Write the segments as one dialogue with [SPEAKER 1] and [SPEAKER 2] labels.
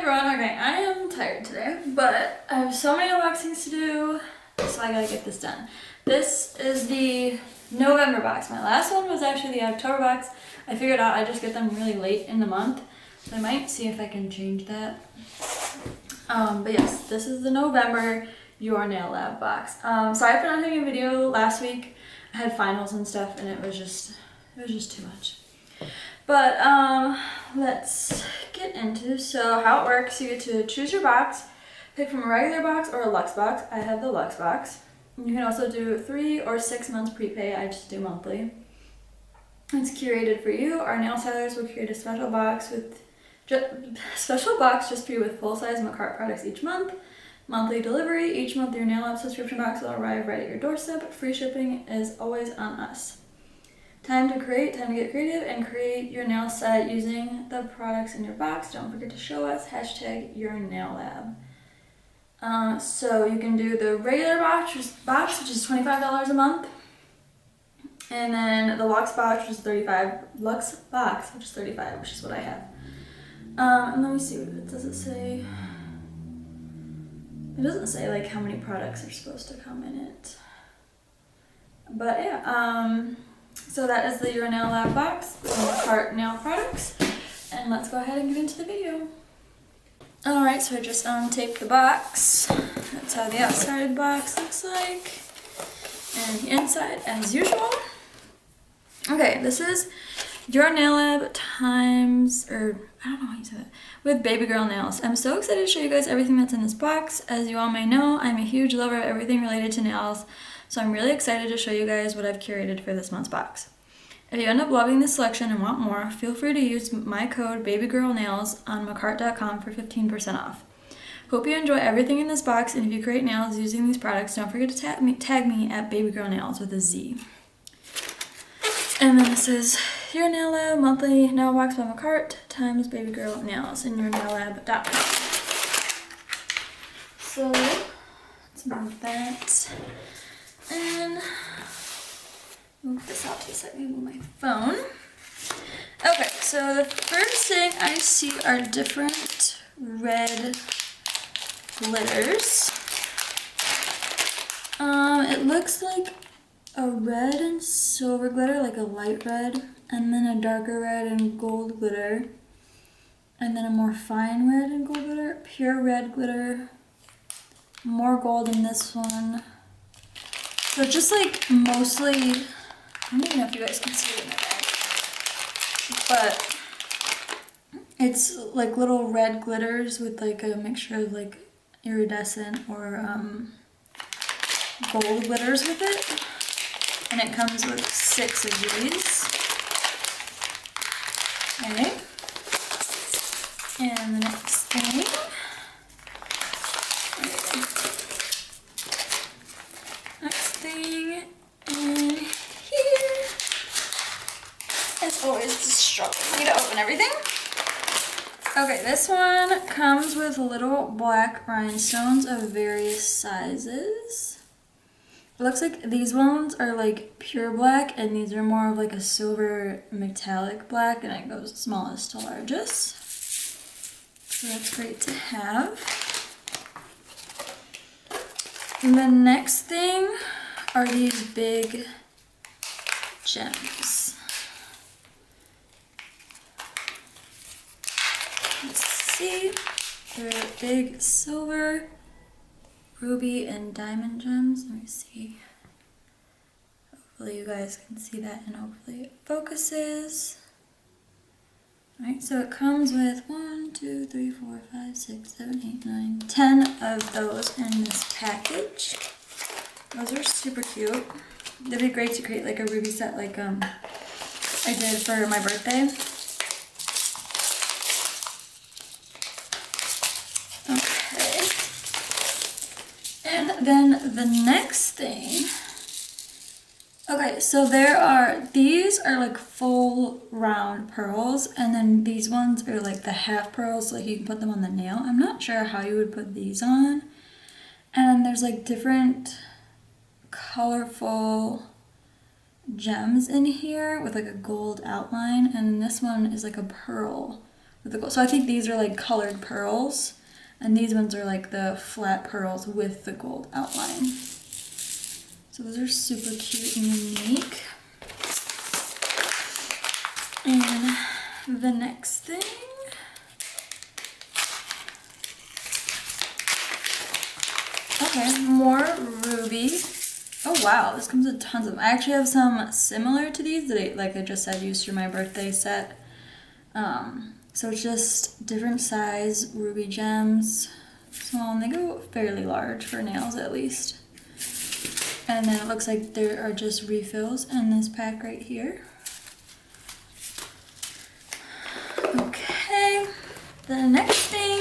[SPEAKER 1] everyone. Okay, I am tired today, but I have so many unboxings to do, so I gotta get this done. This is the November box. My last one was actually the October box. I figured out I just get them really late in the month, so I might see if I can change that. But yes, this is the November Your Nail Lab box. Sorry for not having a video last week. I had finals and stuff, and it was just too much. But let's get into so how it works. You get to choose your box, pick from a regular box or a luxe box. I have the luxe box. You can also do 3 or 6 months prepay. I just do monthly. It's curated for you. Our nail stylers will create a special box just for you with full-size Mccart products each month. Monthly delivery. Each month your nail lab subscription box will arrive right at your doorstep. Free shipping is always on us. Time to get creative and create your nail set using the products in your box. Don't forget to show us #YourNailLab. So you can do the regular box, which is $25 a month, and then the luxe box, which is $35. Which is what I have. And let me see, what does it say? It doesn't say like how many products are supposed to come in it. But yeah, so that is the Your Nail Lab box with Mccart nail products. And let's go ahead and get into the video. Alright, so I just untaped the box. That's how the outside of the box looks like. And the inside as usual. Okay, this is Your Nail Lab times, or I don't know how you say that, with baby girl nails. I'm so excited to show you guys everything that's in this box. As you all may know, I'm a huge lover of everything related to nails. So I'm really excited to show you guys what I've curated for this month's box. If you end up loving this selection and want more, feel free to use my code BABYGIRLNAILS on Makartt.com for 15% off. Hope you enjoy everything in this box, and if you create nails using these products, don't forget to tag me at BABYGIRLNAILS with a Z. And then this is Your Nail Lab monthly nail box by Mccart times Baby Girl Nails in YourNailLab.com. So let's move that. And move this out to the side, move my phone. Okay, so the first thing I see are different red glitters. It looks like a red and silver glitter, like a light red, and then a darker red and gold glitter, and then a more fine red and gold glitter, pure red glitter, more gold in this one. So just like mostly, I don't even know if you guys can see it in there, but it's like little red glitters with like a mixture of like iridescent or gold glitters with it. And it comes with 6 of these. Okay. And the next thing. In here, as always, it's struggling to open everything. Okay, this one comes with little black rhinestones of various sizes. It looks like these ones are like pure black, and these are more of like a silver metallic black, and it goes smallest to largest. So that's great to have. And the next thing are these big gems. Let's see, they're big silver, ruby, and diamond gems. Let me see. Hopefully you guys can see that, and hopefully it focuses. Alright, so it comes with 1, 2, 3, 4, 5, 6, 7, 8, 9, 10 of those in this package. Those are super cute. They'd be great to create like a ruby set like I did for my birthday. Okay. And then the next thing. Okay, so these are like full round pearls, and then these ones are like the half pearls, so like you can put them on the nail. I'm not sure how you would put these on. And there's like different colorful gems in here with like a gold outline, and this one is like a pearl with the gold. So I think these are like colored pearls, and these ones are like the flat pearls with the gold outline. So those are super cute and unique. And the next thing, okay, more ruby. Oh wow, this comes with tons of them. I actually have some similar to these that I just said, used for my birthday set. So it's just different size ruby gems. Small, and they go fairly large for nails at least. And then it looks like there are just refills in this pack right here. Okay, the next thing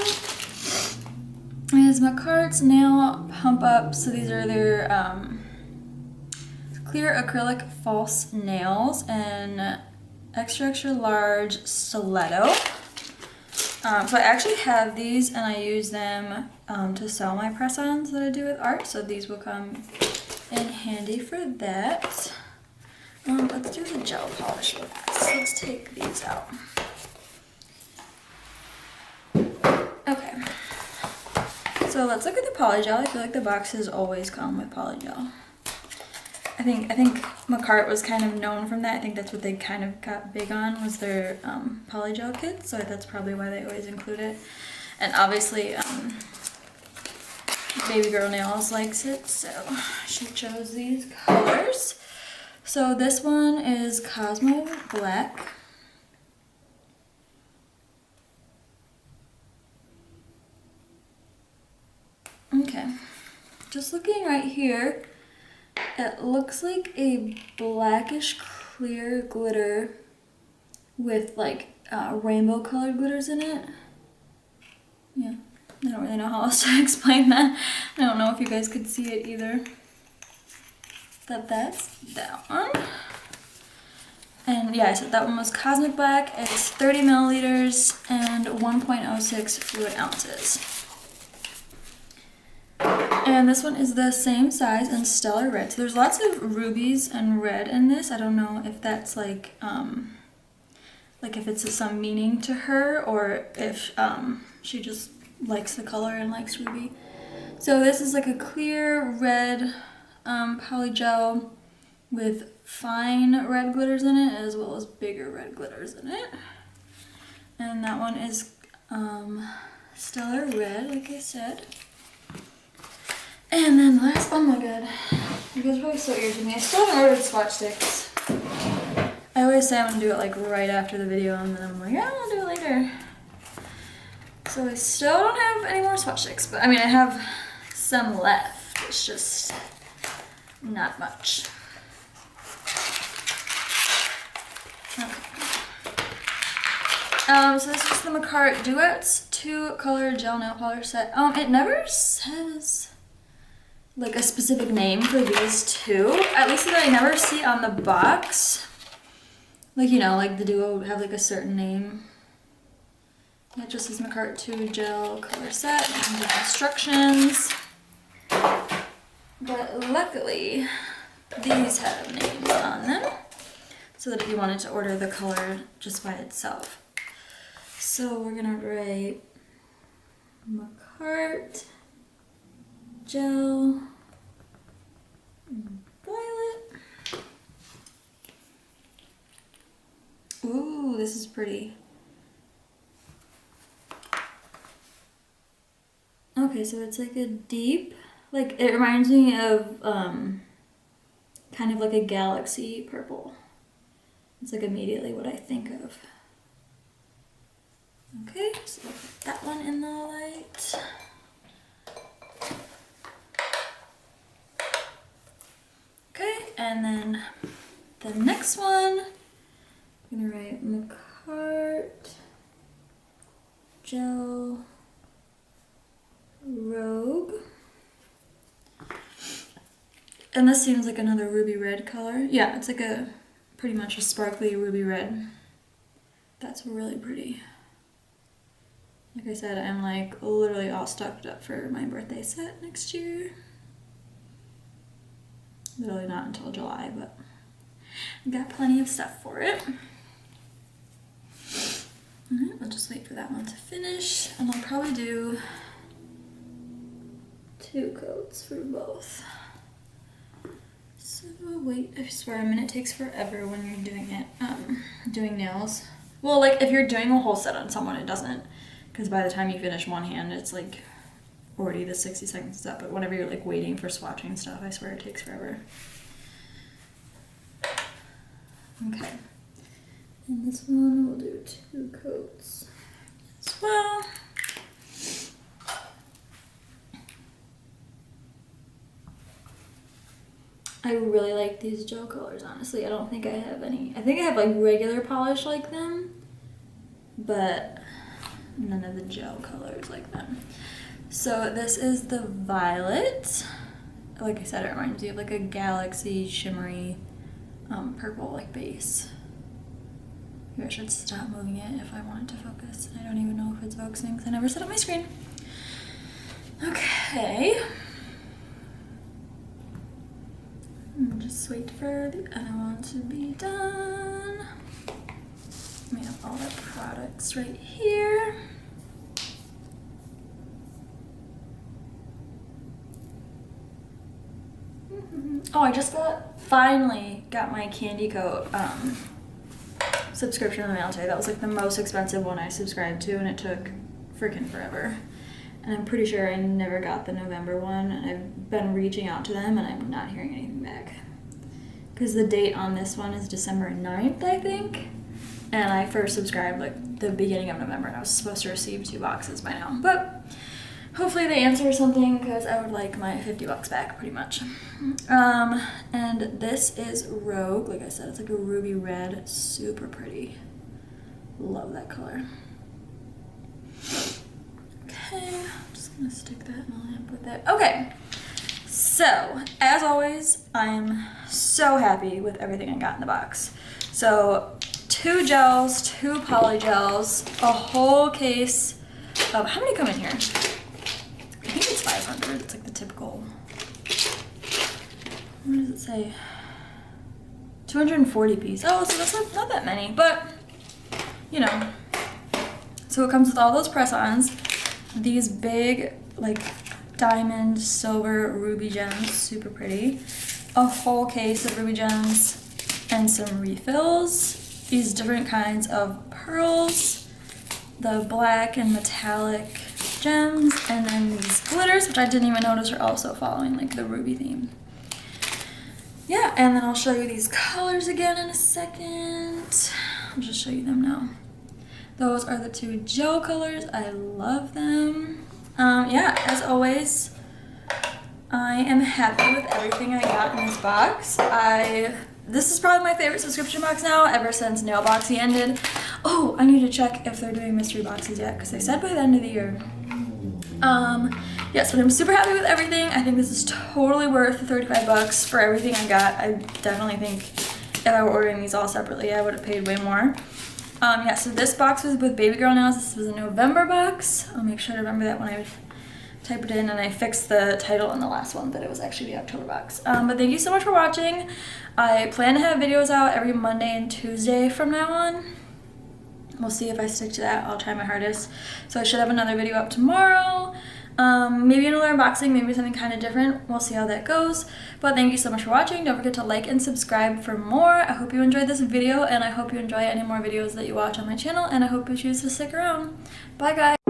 [SPEAKER 1] is Mackart's nail pump up. So these are their clear acrylic false nails and extra large stiletto. So I actually have these and I use them to sell my press-ons that I do with art. So these will come in handy for that. Let's do the gel polish with this. Let's take these out. Okay. So let's look at the polygel. I feel like the boxes always come with polygel. I think Makartt was kind of known from that. I think that's what they kind of got big on, was their polygel kits. So that's probably why they always include it. And obviously, Baby Girl Nails likes it, so she chose these colors. So this one is Cosmo Black. Okay, just looking right here, it looks like a blackish clear glitter with like rainbow colored glitters in it. Yeah, I don't really know how else to explain that. I don't know if you guys could see it either. But that's that one. And yeah, I said that one was Cosmic Black. It's 30 milliliters and 1.06 fluid ounces. And this one is the same size in Stellar Red. So there's lots of rubies and red in this. I don't know if that's like if it's some meaning to her, or if she just likes the color and likes ruby. So this is like a clear red polygel with fine red glitters in it, as well as bigger red glitters in it. And that one is Stellar Red, like I said. And then last, oh my god, you guys are probably so irritated me. I still haven't ordered swatch sticks. I always say I'm gonna do it like right after the video, and then I'm like, yeah, I'll do it later. So I still don't have any more swatch sticks, but I mean, I have some left. It's just not much. Okay. So this is the Mccart Duets 2-color gel nail polish set. It never says like a specific name for these two, at least that I never see on the box. Like, you know, like the duo would have like a certain name. Yeah, it just says Mccart 2 gel color set and the instructions. But luckily, these have names on them, so that if you wanted to order the color just by itself. So we're gonna write Mccart gel violet. Ooh, this is pretty. Okay, so it's like a deep, like it reminds me of kind of like a galaxy purple. It's like immediately what I think of. Okay, so I'll put that one in the light. Okay, and then the next one, I'm gonna write Mccart gel Rogue. And this seems like another ruby red color. Yeah, it's like a pretty much a sparkly ruby red. That's really pretty. Like I said, I'm like literally all stocked up for my birthday set next year. Literally not until July, but I got plenty of stuff for it. Alright, we'll just wait for that one to finish, and I'll probably do 2 coats for both. So wait, I swear, a minute takes forever when you're doing it, doing nails. Well, like if you're doing a whole set on someone, it doesn't, because by the time you finish one hand, it's like 40 to 60 seconds up. But whenever you're like waiting for swatching stuff, I swear it takes forever. Okay, and this one we'll do 2 coats as well. I really like these gel colors, honestly. I don't think I have any. I think I have like regular polish like them, but none of the gel colors like them. So this is the violet. Like I said, it reminds me of like a galaxy shimmery purple like base. Maybe I should stop moving it if I want it to focus. I don't even know if it's focusing because I never set up my screen. Okay. Just wait for the other one to be done. We have all the products right here. Oh, I just finally got my Candy Coat subscription in the mail today. That was like the most expensive one I subscribed to, and it took freaking forever. And I'm pretty sure I never got the November one, and I've been reaching out to them and I'm not hearing anything back. Because the date on this one is December 9th, I think. And I first subscribed like the beginning of November, and I was supposed to receive 2 boxes by now. But hopefully they answer something, because I would like my $50 back pretty much. And this is Rogue. Like I said, it's like a ruby red, super pretty. Love that color. Okay, I'm just gonna stick that in the lamp with it. Okay, so as always, I'm so happy with everything I got in the box. So 2 gels, 2 poly gels, a whole case of, how many come in here? I think it's 500, it's like the typical, what does it say? 240 pieces. Oh, so that's not that many, but you know. So it comes with all those press-ons. These big, like, diamond, silver, ruby gems, super pretty. A whole case of ruby gems and some refills. These different kinds of pearls, the black and metallic gems, and then these glitters, which I didn't even notice are also following, like, the ruby theme. Yeah, and then I'll show you these colors again in a second. I'll just show you them now. Those are the 2 gel colors. I love them. Yeah, as always, I am happy with everything I got in this box. This is probably my favorite subscription box now, ever since Nail Boxy ended. Oh, I need to check if they're doing mystery boxes yet, because they said by the end of the year. Yes, but I'm super happy with everything. I think this is totally worth the $35 for everything I got. I definitely think if I were ordering these all separately, I would have paid way more. Yeah, so this box was with Baby Girl Nails. This was a November box. I'll make sure to remember that when I type it in, and I fixed the title in the last one that it was actually the October box. But thank you so much for watching. I plan to have videos out every Monday and Tuesday from now on. We'll see if I stick to that. I'll try my hardest. So I should have another video up tomorrow. Maybe another unboxing, maybe something kind of different. We'll see how that goes. But thank you so much for watching. Don't forget to like and subscribe for more. I hope you enjoyed this video, and I hope you enjoy any more videos that you watch on my channel, and I hope you choose to stick around. Bye, guys.